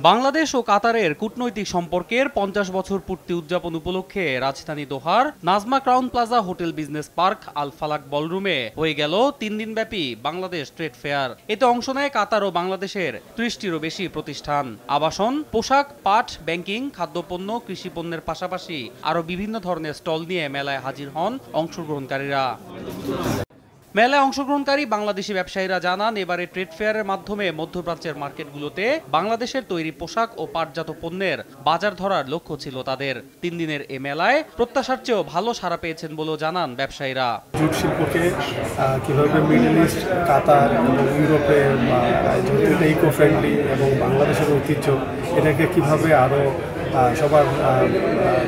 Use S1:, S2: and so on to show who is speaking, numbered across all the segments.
S1: বাংলাদেশ ও কাতারের কূটনৈতিক সম্পর্কের 50 বছর পূর্তি উদযাপন উপলক্ষে রাজধানী দোহার নাজমা Crowne Plaza hotel business park Al Falak বলরুমে হয়ে গেল 3 দিনব্যাপী বাংলাদেশ ট্রেড ফেয়ার। এতে অংশ নেয় কাতার ও বাংলাদেশের 30টিরও বেশি প্রতিষ্ঠান। আবাসন, পোশাক, পাট, ব্যাংকিং, খাদ্যপণ্য, কৃষিপণ্যের পাশাপাশি আরও বিভিন্ন ধরনের স্টল নিয়ে মেলায় হাজির হন অংশগ্রহণকারীরা। মেলায় অংশগ্রহণকারী বাংলাদেশি ব্যবসায়ীরা জানান, এবারে ট্রেড ফেয়ারের মাধ্যমে মধ্যপ্রাচ্যের মার্কেটগুলোতে বাংলাদেশের তৈরি পোশাক ও পাটজাত পণ্যের বাজার ধরার লক্ষ্য ছিল তাদের। 3 দিনের এ মেলায় প্রত্যাশার চেয়েও ভালো সাড়া পেয়েছেন বলেও জানান ব্যবসায়ীরা।
S2: জুট শিল্পকে কীভাবে মিডল ইস্ট, কাতার এবং ইউরোপে যেহেতু ইকো ফ্রেন্ডলি এবং বাংলাদেশের ঐতিহ্য, এটাকে কীভাবে আরও সবার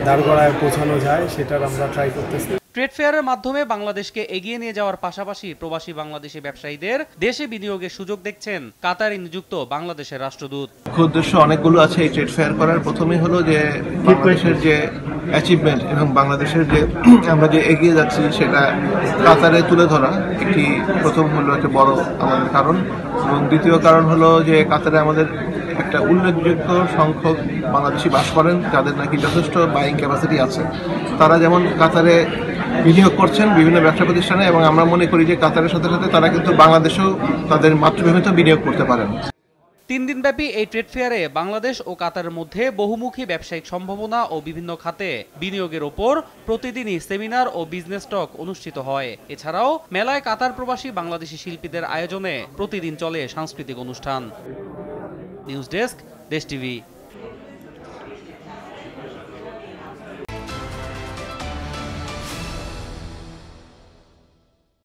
S2: দাঁড়গড়ায় পৌঁছানো যায় সেটার আমরা ট্রাই করতেছি।
S1: ট্রেড ফেয়ারের মাধ্যমে বাংলাদেশকে এগিয়ে নিয়ে যাওয়ার পাশাপাশি প্রবাসী বাংলাদেশি ব্যবসায়ীদের দেশে বিনিয়োগের সুযোগ দেখছেন কাতারে নিযুক্ত বাংলাদেশের রাষ্ট্রদূত।
S3: উদ্দেশ্য অনেকগুলো আছে এই ট্রেড ফেয়ার করার। প্রথমেই হলো যে বাংলাদেশের যে অ্যাচিভমেন্ট এবং বাংলাদেশের যে আমরা যে এগিয়ে যাচ্ছি সেটা কাতারে তুলে ধরা একটি প্রথম হলো একটা বড় আমাদের কারণ, এবং দ্বিতীয় কারণ হলো যে কাতারে আমাদের একটা উল্লেখযোগ্য সংখ্যক বাংলাদেশি বাস করেন যাদের নাকি যথেষ্ট বাইং ক্যাপাসিটি আছে। তারা যেমন কাতারে বিনিয়োগ করছেন বিভিন্ন ব্যবসা প্রতিষ্ঠানে, এবং আমরা মনে করি যে কাতারের সাথে সাথে তারা কিন্তু বাংলাদেশেও তাদের মাতৃভূমিতেও বিনিয়োগ করতে পারেন।
S1: 3 দিনব্যাপী এই ট্রেড ফেয়ারে বাংলাদেশ ও কাতারের মধ্যে বহুমুখী ব্যবসায়িক সম্ভাবনা ও বিভিন্ন খাতে বিনিয়োগের ওপর প্রতিদিনই সেমিনার ও বিজনেস টক অনুষ্ঠিত হয়। এছাড়াও মেলায় কাতার প্রবাসী বাংলাদেশি শিল্পীদের আয়োজনে প্রতিদিন চলে সাংস্কৃতিক অনুষ্ঠান। নিউজ ডেস্ক, দেশ টিভি।